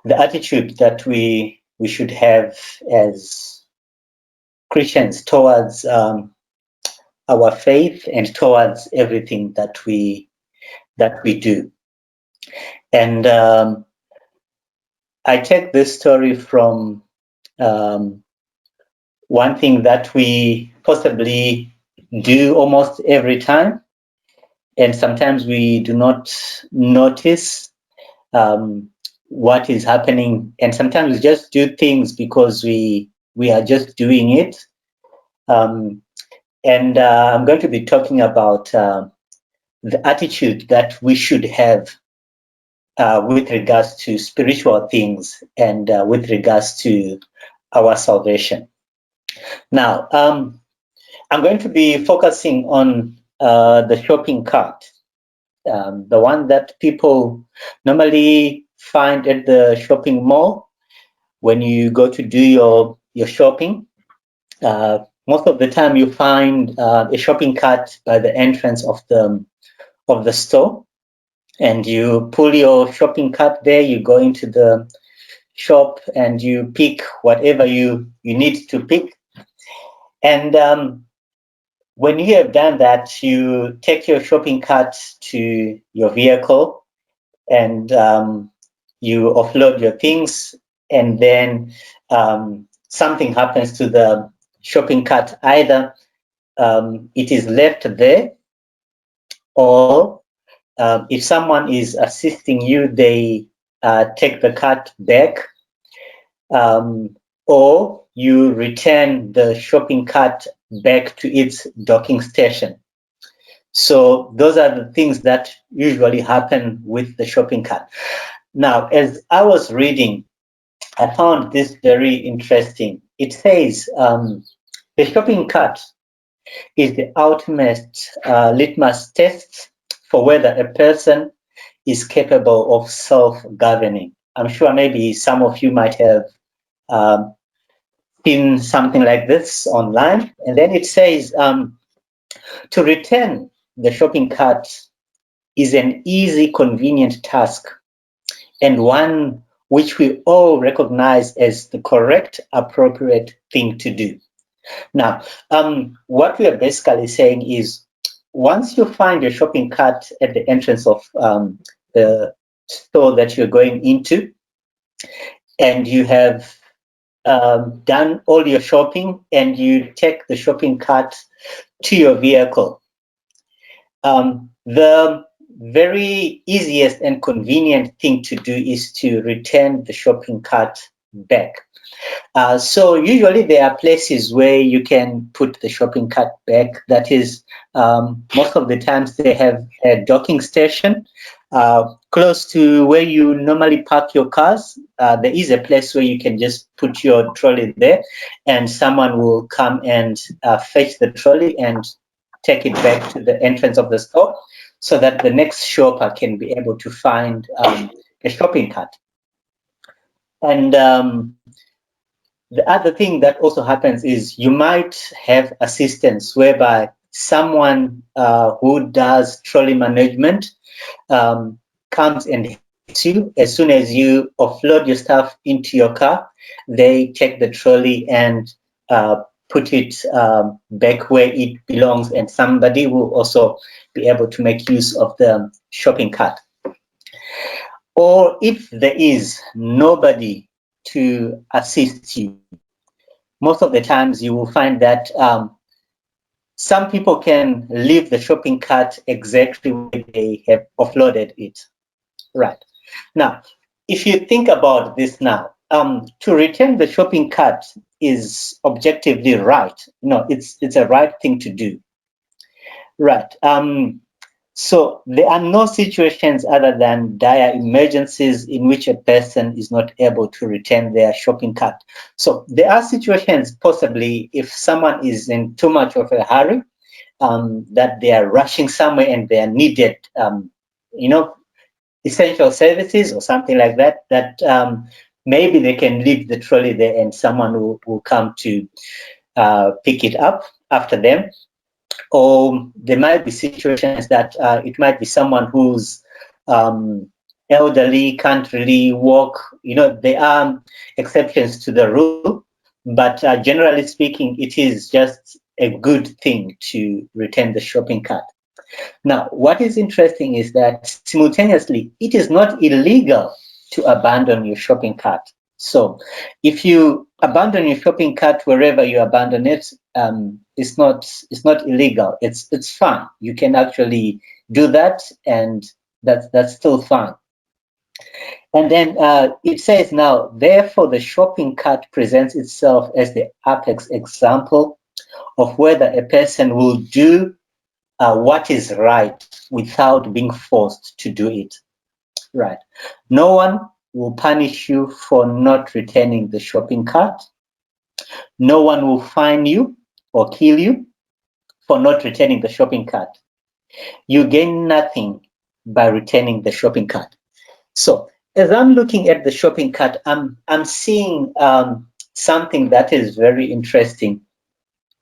the attitude that we should have as Christians towards our faith and towards everything that we do. And I take this story from one thing that we possibly do almost every time, and sometimes we do not notice what is happening, and sometimes we just do things because we are just doing it. And I'm going to be talking about the attitude that we should have with regards to spiritual things and with regards to our salvation. Now, I'm going to be focusing on the shopping cart, the one that people normally find at the shopping mall when you go to do your shopping. Most of the time you find a shopping cart by the entrance of the store, and you pull your shopping cart there, you go into the shop and you pick whatever you need to pick. And when you have done that, you take your shopping cart to your vehicle and you offload your things, and then something happens to the shopping cart. Either it is left there, or if someone is assisting you, they take the cart back, or you return the shopping cart back to its docking station. So those are the things that usually happen with the shopping cart. Now, as I was reading, I found this very interesting. It says the shopping cart is the ultimate litmus test for whether a person is capable of self-governing. I'm sure maybe some of you might have seen something like this online. And then it says to return the shopping cart is an easy, convenient task, and one which we all recognize as the correct, appropriate thing to do. Now, what we are basically saying is, once you find your shopping cart at the entrance of the store that you're going into, and you have done all your shopping, and you take the shopping cart to your vehicle, the very easiest and convenient thing to do is to return the shopping cart back. So usually there are places where you can put the shopping cart back. That is, most of the times they have a docking station close to where you normally park your cars. There is a place where you can just put your trolley there, and someone will come and fetch the trolley and take it back to the entrance of the store, so that the next shopper can be able to find a shopping cart. And the other thing that also happens is you might have assistance whereby someone who does trolley management comes and helps you. As soon as you offload your stuff into your car, they take the trolley and put it back where it belongs, and somebody will also be able to make use of the shopping cart. Or if there is nobody to assist you, most of the times you will find that some people can leave the shopping cart exactly where they have offloaded it. Right. Now, if you think about this now, to return the shopping cart is objectively right. No, it's a right thing to do. Right. So there are no situations other than dire emergencies in which a person is not able to return their shopping cart. So there are situations possibly if someone is in too much of a hurry, that they are rushing somewhere and they are needed, essential services or something like that, that maybe they can leave the trolley there and someone will come to pick it up after them. Or there might be situations that it might be someone who's elderly, can't really walk. There are exceptions to the rule, but generally speaking, it is just a good thing to return the shopping cart. Now, what is interesting is that simultaneously, it is not illegal to abandon your shopping cart. So, if you abandon your shopping cart wherever you abandon it, it's not illegal. It's fine. You can actually do that, and that's still fine. And then it says now, therefore, the shopping cart presents itself as the apex example of whether a person will do what is right without being forced to do it. Right. No one will punish you for not returning the shopping cart. No one will fine you or kill you for not returning the shopping cart. You gain nothing by returning the shopping cart. So as I'm looking at the shopping cart, I'm seeing something that is very interesting,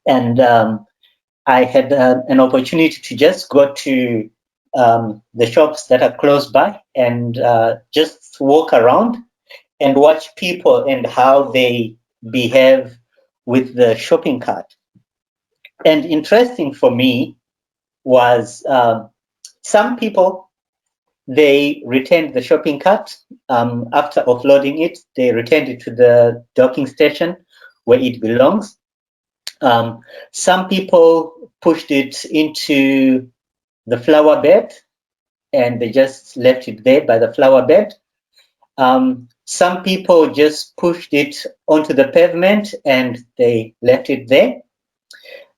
and I had an opportunity to just go to the shops that are close by and just walk around and watch people and how they behave with the shopping cart. And interesting for me was some people, they returned the shopping cart after offloading it. They returned it to the docking station where it belongs. Some people pushed it into the flower bed and they just left it there by the flower bed. Some people just pushed it onto the pavement and they left it there.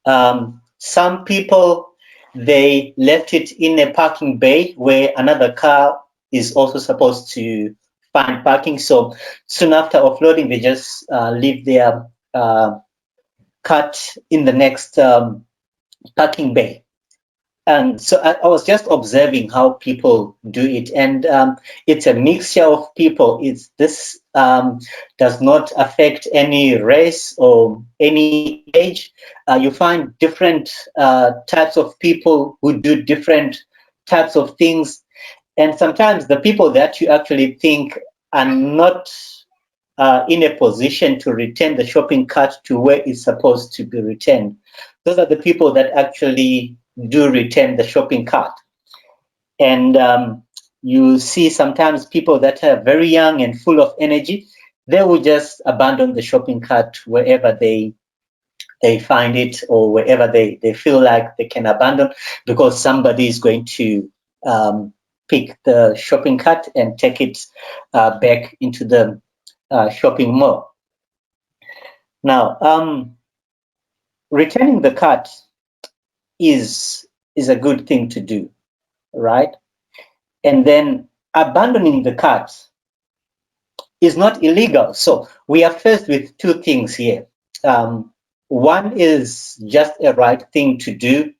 Some people, they left it in a parking bay where another car is also supposed to find parking. So soon after offloading, they just leave their cart in the next parking bay. And so I was just observing how people do it, and it's a mixture of people. This does not affect any race or any age. You find different types of people who do different types of things, and sometimes the people that you actually think are not in a position to return the shopping cart to where it's supposed to be returned, those are the people that actually do return the shopping cart. And you see sometimes people that are very young and full of energy, they will just abandon the shopping cart wherever they find it or wherever they feel like they can abandon, because somebody is going to pick the shopping cart and take it back into the shopping mall. Now, returning the cart is a good thing to do, right? And then abandoning the cart is not illegal. So we are faced with two things here. One is just a right thing to do,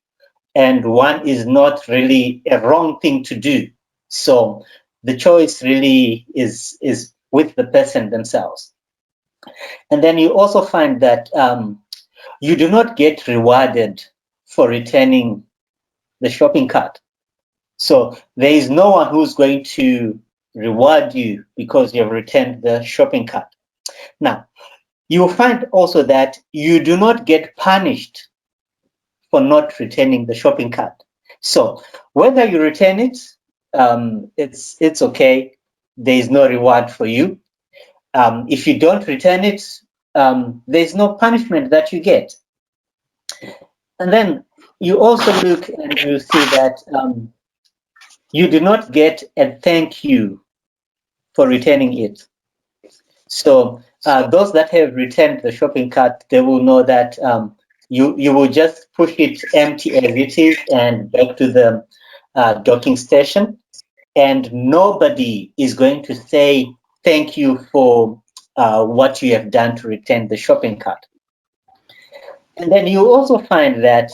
and one is not really a wrong thing to do. So the choice really is with the person themselves. And then you also find that you do not get rewarded for returning the shopping cart. So there is no one who's going to reward you because you've returned the shopping cart. Now, you will find also that you do not get punished for not returning the shopping cart. So whether you return it, it's okay. There is no reward for you. If you don't return it, there is no punishment that you get. And then you also look and you see that you do not get a thank you for returning it. So those that have returned the shopping cart, they will know that you will just push it empty as it is and back to the docking station, and nobody is going to say thank you for what you have done to return the shopping cart. And then you also find that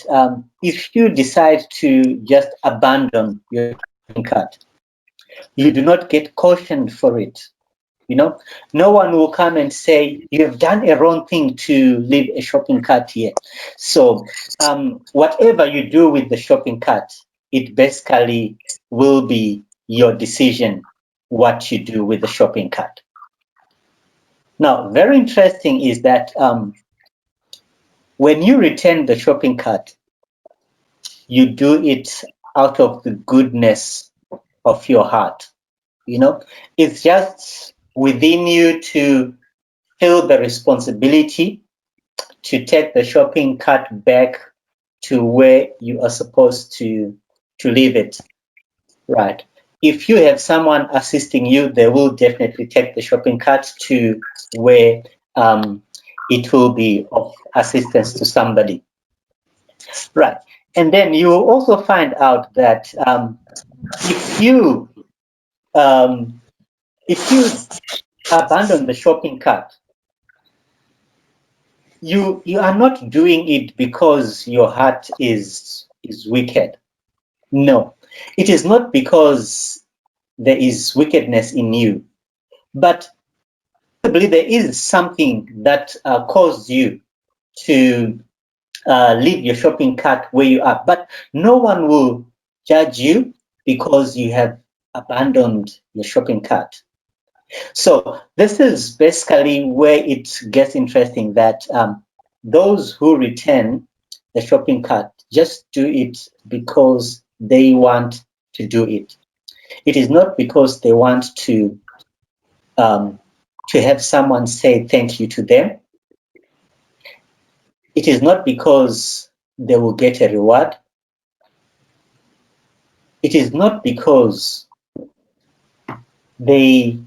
if you decide to just abandon your shopping cart, you do not get cautioned for it. No one will come and say you have done a wrong thing to leave a shopping cart here. So whatever you do with the shopping cart, it basically will be your decision. what you do with the shopping cart. Now, very interesting is that when you return the shopping cart, you do it out of the goodness of your heart. It's just within you to feel the responsibility to take the shopping cart back to where you are supposed to leave it. Right. If you have someone assisting you, they will definitely take the shopping cart to where it will be of assistance to somebody. Right. And then you will also find out that if you abandon the shopping cart, you are not doing it because your heart is wicked. No, it is not because there is wickedness in you, but probably there is something that caused you to leave your shopping cart where you are. But no one will judge you because you have abandoned your shopping cart. So this is basically where it gets interesting, that those who return the shopping cart just do it because they want to do it. It is not because they want to have someone say thank you to them. It is not because they will get a reward. It is not because they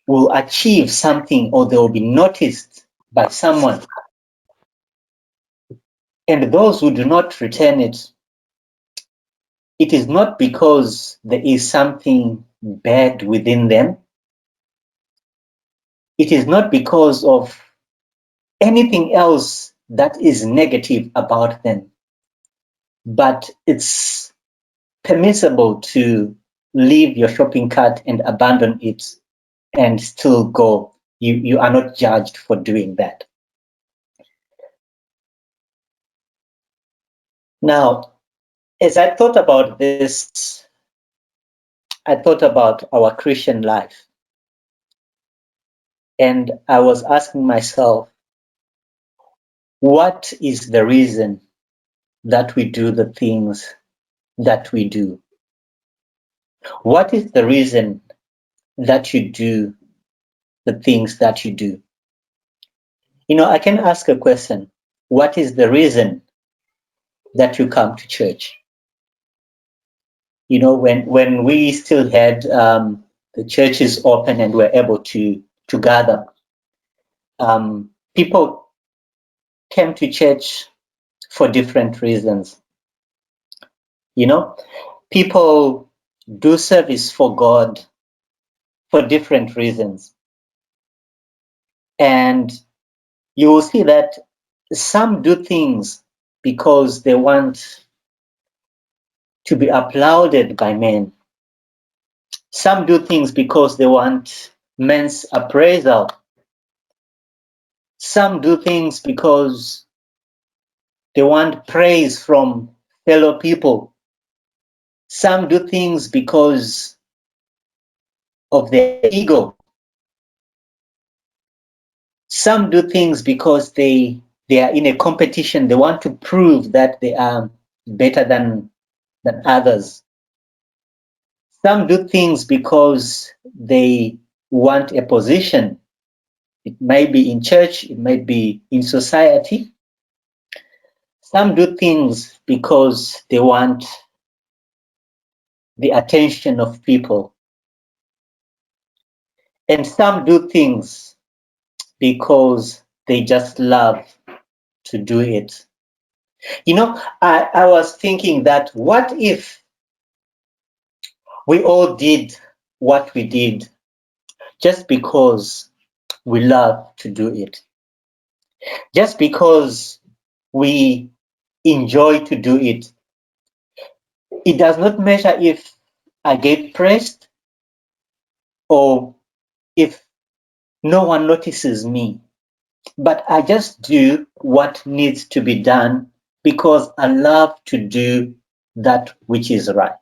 will achieve something or they will be noticed by someone. And those who do not return it, it is not because there is something bad within them. It is not because of anything else that is negative about them. But it's permissible to leave your shopping cart and abandon it and still go. You are not judged for doing that. Now, as I thought about this, I thought about our Christian life. And I was asking myself, what is the reason that we do the things that we do? What is the reason that you do the things that you do? I can ask a question. What is the reason that you come to church? When we still had the churches open and were able to gather, people came to church for different reasons. People do service for God for different reasons. And you will see that some do things because they want to be applauded by men. Some do things because they want men's appraisal. Some do things because they want praise from fellow people. Some do things because of their ego. Some do things because they are in a competition. They want to prove that they are better than others. Some do things because they want a position. It might be in church, it might be in society. Some do things because they want the attention of people. And some do things because they just love to do it. I was thinking that what if we all did what we did just because we love to do it? Just because we enjoy to do it. It does not matter if I get praised or if no one notices me, but I just do what needs to be done because I love to do that which is right.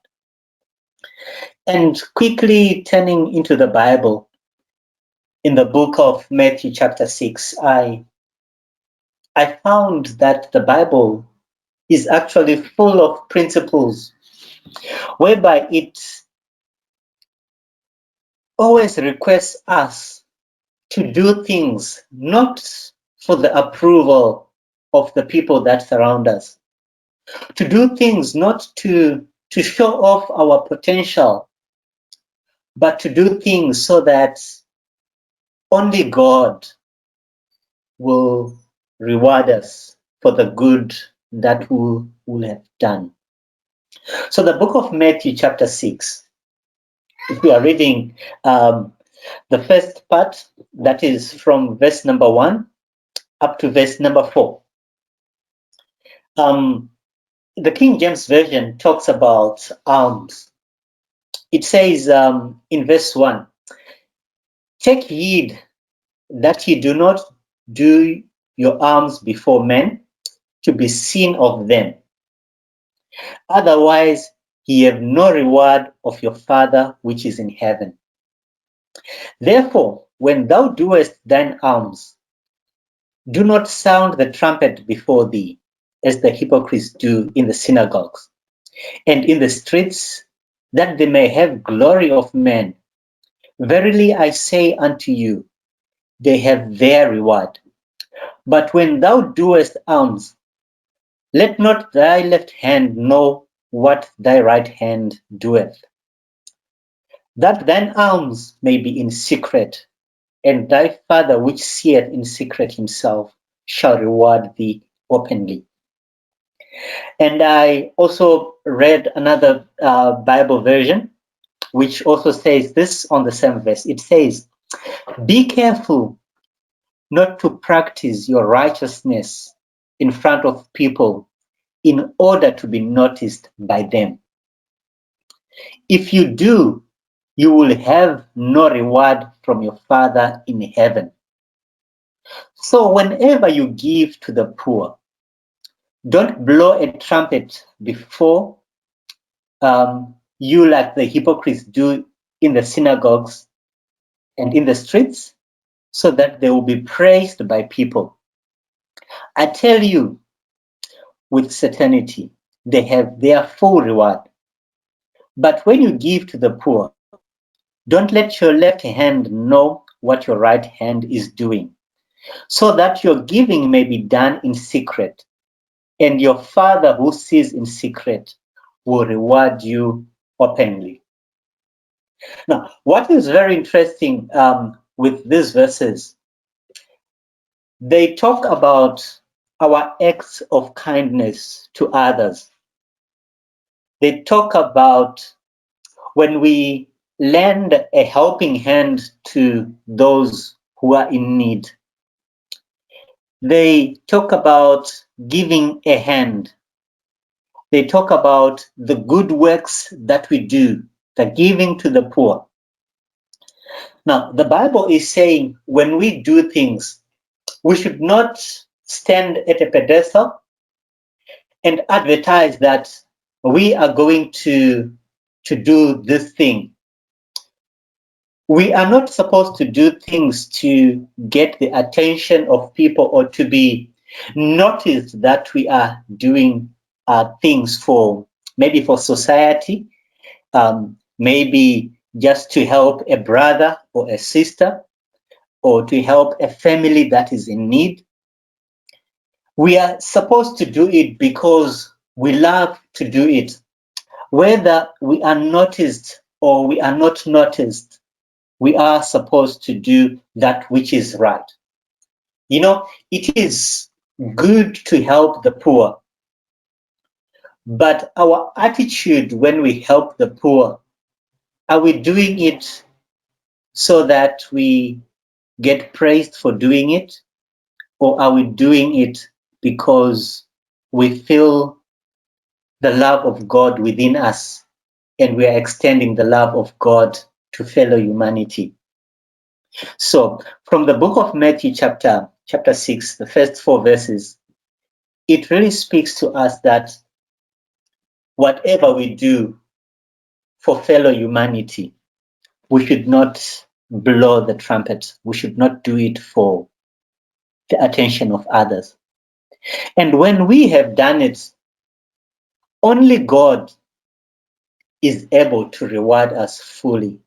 And quickly turning into the Bible, in the book of Matthew chapter 6, I found that the Bible is actually full of principles whereby it always requests us to do things not for the approval of the people that surround us, to do things not to show off our potential, but to do things so that only God will reward us for the good that we will have done. So the book of Matthew chapter 6, if we are reading the first part, that is from verse number 1 up to verse number 4. The King James Version talks about alms. It says in verse 1, "Take heed that ye do not do your alms before men to be seen of them. Otherwise, ye have no reward of your Father which is in heaven. Therefore, when thou doest thine alms, do not sound the trumpet before thee, as the hypocrites do in the synagogues and in the streets, that they may have glory of men. Verily I say unto you, they have their reward. But when thou doest alms, let not thy left hand know what thy right hand doeth, that thine alms may be in secret, and thy Father which seeth in secret himself shall reward thee openly." And I also read another Bible version, which also says this on the same verse. It says, "Be careful not to practice your righteousness in front of people in order to be noticed by them. If you do, you will have no reward from your Father in heaven. So whenever you give to the poor, don't blow a trumpet before you like the hypocrites do in the synagogues and in the streets, so that they will be praised by people. I tell you with certainty, they have their full reward. But when you give to the poor, don't let your left hand know what your right hand is doing, so that your giving may be done in secret, and your Father who sees in secret will reward you openly." Now, what is very interesting with these verses, they talk about our acts of kindness to others. They talk about when we lend a helping hand to those who are in need. They talk about giving a hand. They talk about the good works that we do, the giving to the poor. Now, the Bible is saying when we do things, we should not stand at a pedestal and advertise that we are going to do this thing. We are not supposed to do things to get the attention of people or to be noticed that we are doing things for maybe for society, maybe just to help a brother or a sister or to help a family that is in need. We are supposed to do it because we love to do it. Whether we are noticed or we are not noticed, we are supposed to do that which is right. You know, it is good to help the poor, but our attitude when we help the poor, are we doing it so that we get praised for doing it? Or are we doing it because we feel the love of God within us and we are extending the love of God to fellow humanity? So from the book of Matthew chapter 6, the first 4 verses, it really speaks to us that whatever we do, for fellow humanity. We should not blow the trumpet. We should not do it for the attention of others. And when we have done it, only God is able to reward us fully.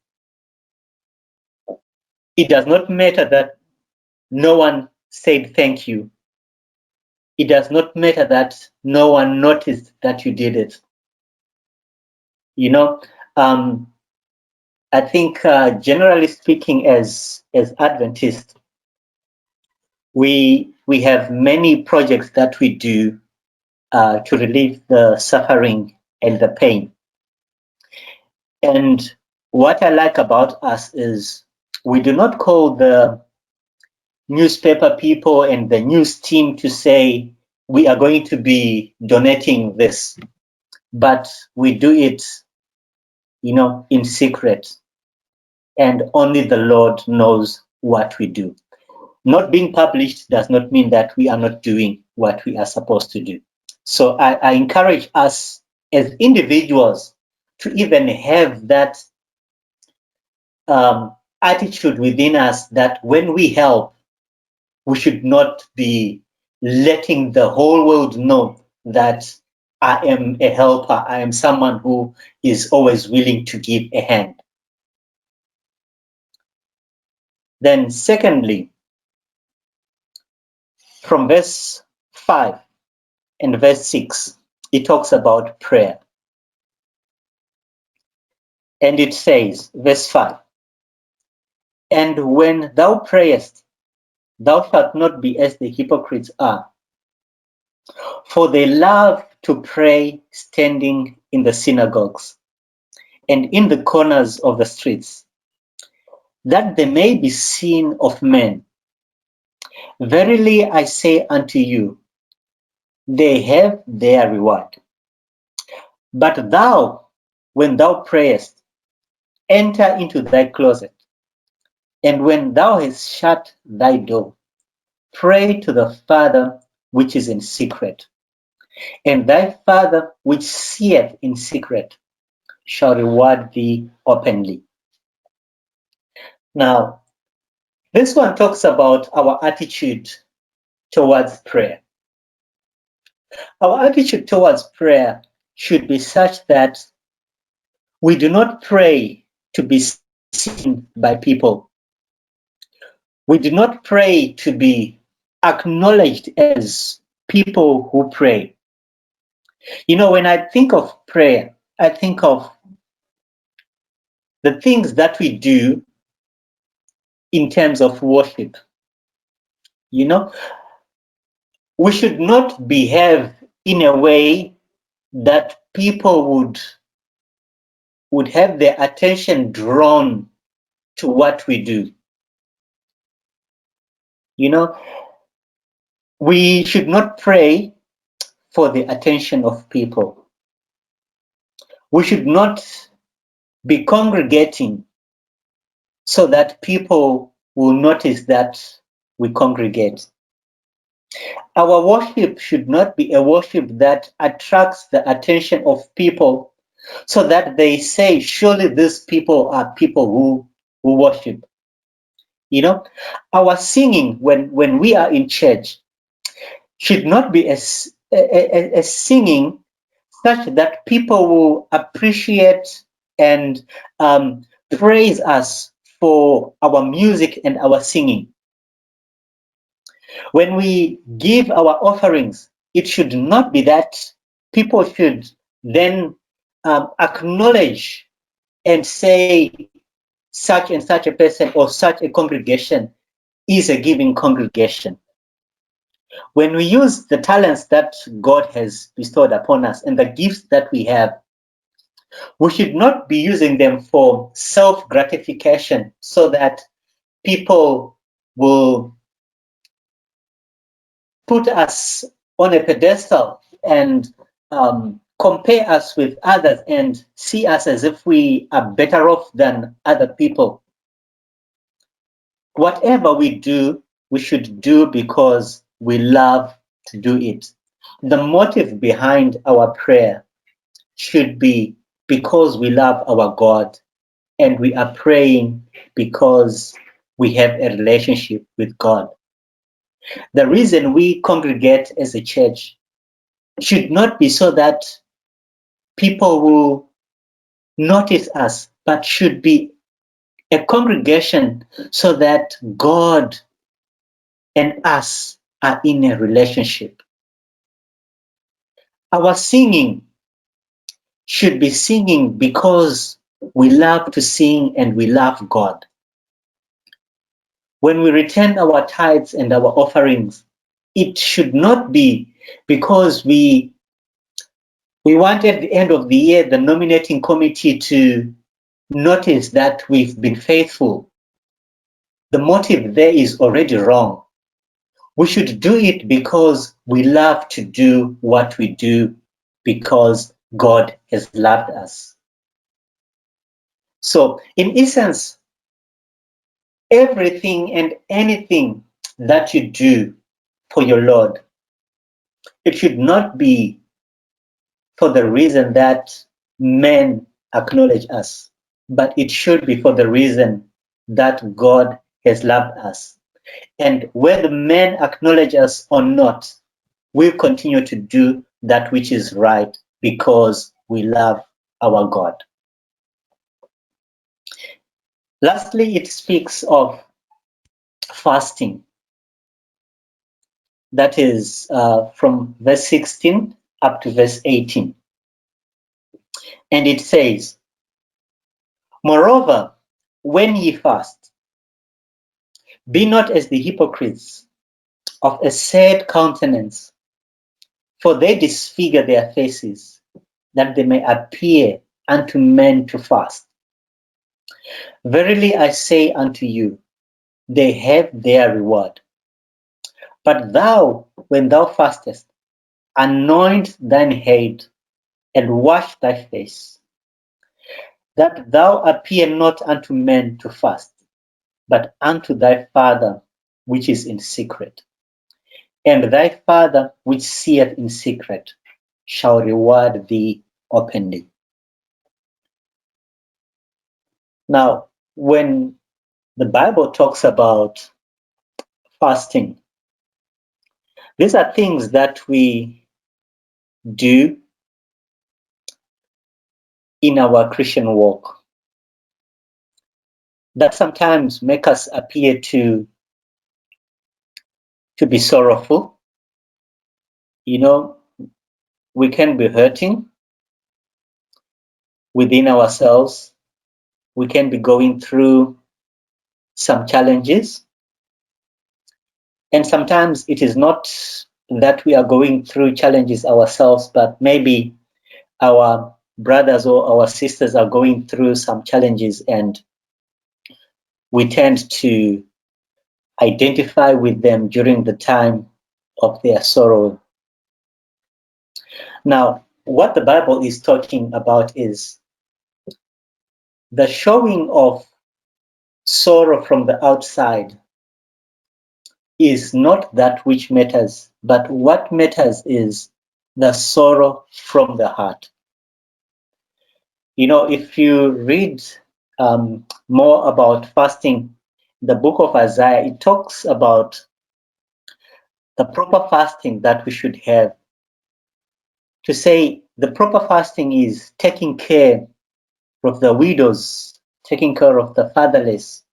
It does not matter that no one said thank you. It does not matter that no one noticed that you did it. You know, I think generally speaking, as Adventists, we have many projects that we do to relieve the suffering and the pain. And what I like about us is we do not call the newspaper people and the news team to say we are going to be donating this, but we do it, in secret, and only the Lord knows what we do. Not being published does not mean that we are not doing what we are supposed to do. So I encourage us as individuals to even have that attitude within us that when we help, we should not be letting the whole world know that I am a helper. I am someone who is always willing to give a hand. Then secondly, from verse 5 and verse 6, it talks about prayer. And it says, verse 5, "And when thou prayest, thou shalt not be as the hypocrites are, for they love to pray standing in the synagogues and in the corners of the streets, that they may be seen of men. Verily I say unto you, they have their reward. But thou, when thou prayest, enter into thy closet, and when thou hast shut thy door, pray to the Father which is in secret, and thy Father which seeth in secret shall reward thee openly." Now, this one talks about our attitude towards prayer. Our attitude towards prayer should be such that we do not pray to be seen by people. We do not pray to be acknowledged as people who pray. When I think of prayer, I think of the things that we do in terms of worship. We should not behave in a way that people would have their attention drawn to what we do. We should not pray for the attention of people. We should not be congregating so that people will notice that we congregate. Our worship should not be a worship that attracts the attention of people so that they say, surely these people are people who worship. Our singing when we are in church should not be a singing such that people will appreciate and praise us for our music and our singing. When we give our offerings, it should not be that people should then acknowledge and say such and such a person or such a congregation is a giving congregation. When we use the talents that God has bestowed upon us and the gifts that we have, we should not be using them for self-gratification so that people will put us on a pedestal and compare us with others and see us as if we are better off than other people. Whatever we do, we should do because we love to do it. The motive behind our prayer should be because we love our God, and we are praying because we have a relationship with God. The reason we congregate as a church should not be so that people will notice us, but should be a congregation so that God and us are in a relationship. Our singing should be singing because we love to sing and we love God. When we return our tithes and our offerings, it should not be because we want at the end of the year the nominating committee to notice that we've been faithful. The motive there is already wrong. We should do it because we love to do what we do because God has loved us. So, in essence, everything and anything that you do for your Lord, it should not be for the reason that men acknowledge us, but it should be for the reason that God has loved us. And whether men acknowledge us or not, we'll continue to do that which is right because we love our God. Lastly, it speaks of fasting. That is from verse 16 up to verse 18. And it says, "Moreover, when ye fast, be not as the hypocrites of a sad countenance, for they disfigure their faces, that they may appear unto men to fast. Verily I say unto you, they have their reward. But thou, when thou fastest, anoint thine head and wash thy face, that thou appear not unto men to fast, but unto thy Father which is in secret. And thy Father which seeth in secret shall reward thee openly." Now, when the Bible talks about fasting, these are things that we do in our Christian walk that sometimes make us appear to be sorrowful. You know, we can be hurting within ourselves. We can be going through some challenges. And sometimes it is not that we are going through challenges ourselves, but maybe our brothers or our sisters are going through some challenges, and we tend to identify with them during the time of their sorrow. Now, what the Bible is talking about is the showing of sorrow from the outside is not that which matters, but what matters is the sorrow from the heart. You know, if you read more about fasting, the book of Isaiah, it talks about the proper fasting that we should have. To say the proper fasting is taking care of the widows, taking care of the fatherless,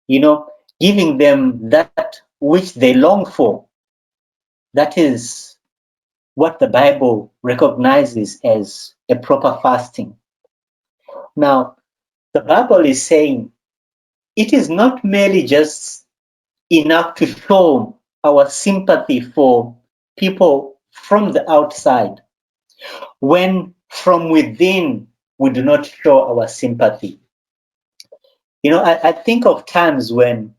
you know, giving them that which they long for. That is what the Bible recognizes as a proper fasting. Now, the Bible is saying it is not merely just enough to show our sympathy for people from the outside, when from within we do not show our sympathy. You know, I think of times when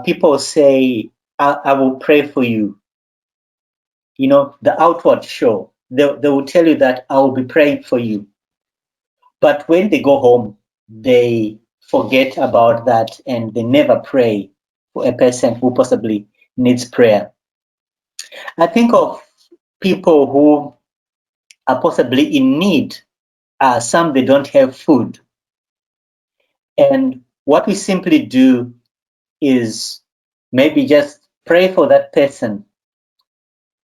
people say, I will pray for you. You know, the outward show. They will tell you that I will be praying for you. But when they go home, they forget about that and they never pray for a person who possibly needs prayer. I think of people who are possibly in need Some, they don't have food. And what we simply do is maybe just pray for that person.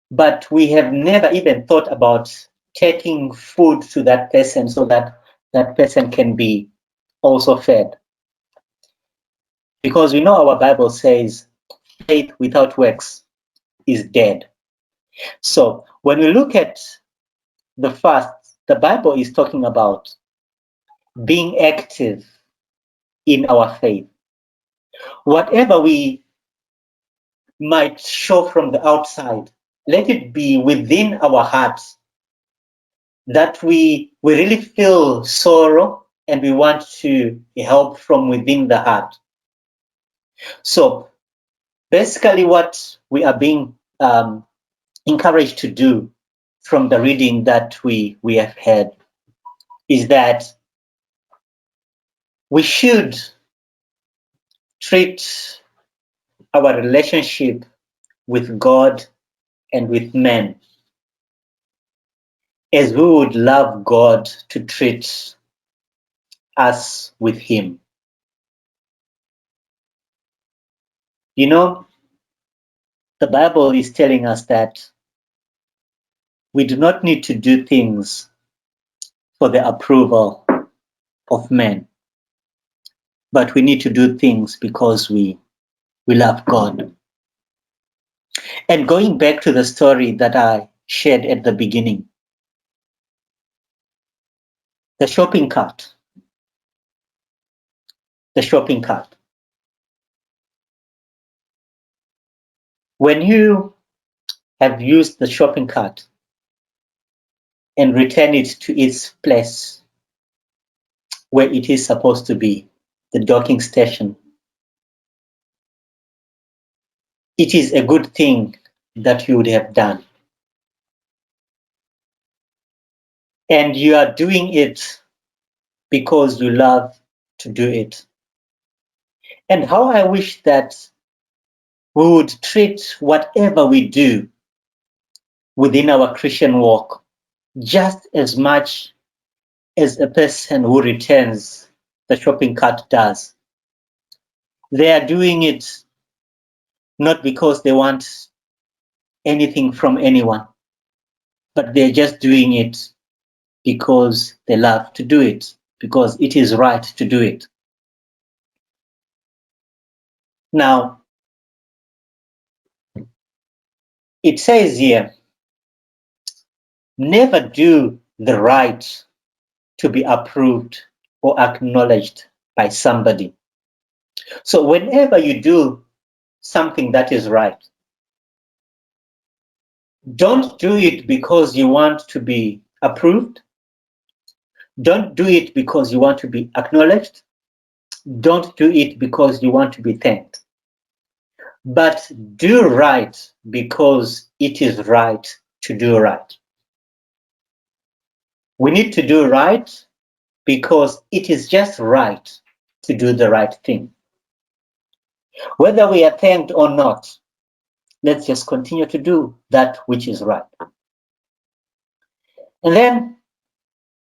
But we have never even thought about taking food to that person so that that person can be also fed. Because we know our Bible says faith without works is dead. So when we look at the fast, the Bible is talking about being active in our faith. Whatever we might show from the outside, let it be within our hearts that we really feel sorrow and we want to help from within the heart. So basically what we are being encouraged to do from the reading that we have had is that we should treat our relationship with God and with men as we would love God to treat us with Him. You know, the Bible is telling us that we do not need to do things for the approval of men, but we need to do things because we love God. And going back to the story that I shared at the beginning, the shopping cart. The shopping cart. When you have used the shopping cart and return it to its place where it is supposed to be, the docking station, it is a good thing that you would have done. And you are doing it because you love to do it. And how I wish that we would treat whatever we do within our Christian walk just as much as a person who returns the shopping cart does. They are doing it not because they want anything from anyone, but they're just doing it because they love to do it, because it is right to do it. Now, it says here, never do the right to be approved or acknowledged by somebody. So whenever you do something that is right, don't do it because you want to be approved. Don't do it because you want to be acknowledged. Don't do it because you want to be thanked. But do right because it is right to do right. We need to do right because it is just right to do the right thing. Whether we are thanked or not, let's just continue to do that which is right. And then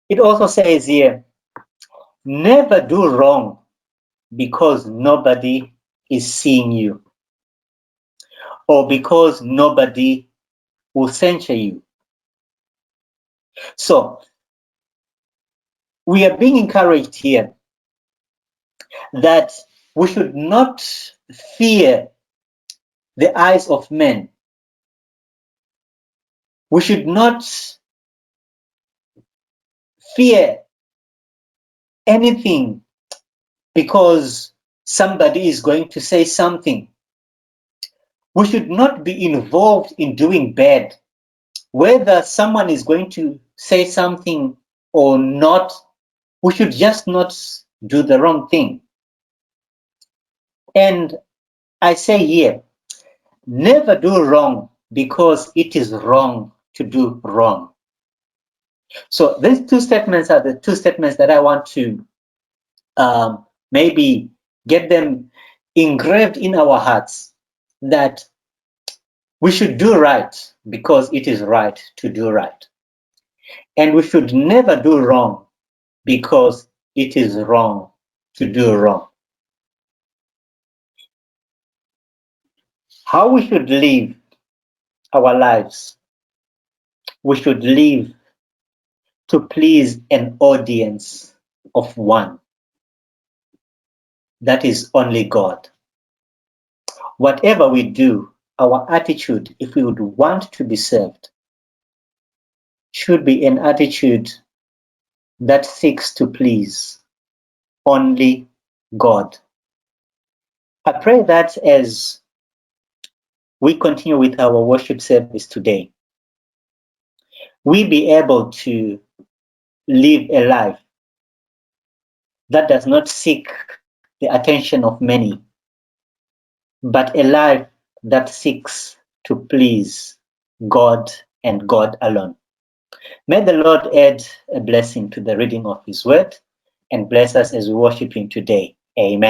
it also says here, never do wrong because nobody is seeing you or because nobody will censure you. So we are being encouraged here that we should not fear the eyes of men. We should not fear anything because somebody is going to say something. We should not be involved in doing bad. Whether someone is going to say something or not, we should just not do the wrong thing. And I say here, never do wrong because it is wrong to do wrong. So these two statements are the two statements that I want to maybe get them engraved in our hearts, that we should do right because it is right to do right. And we should never do wrong because it is wrong to do wrong. How we should live our lives? We should live to please an audience of one. That is only God. Whatever we do, our attitude, if we would want to be served, should be an attitude that seeks to please only God. I pray that as we continue with our worship service today, we be able to live a life that does not seek the attention of many, but a life that seeks to please God and God alone. May the Lord add a blessing to the reading of His word and bless us as we worship Him today. Amen.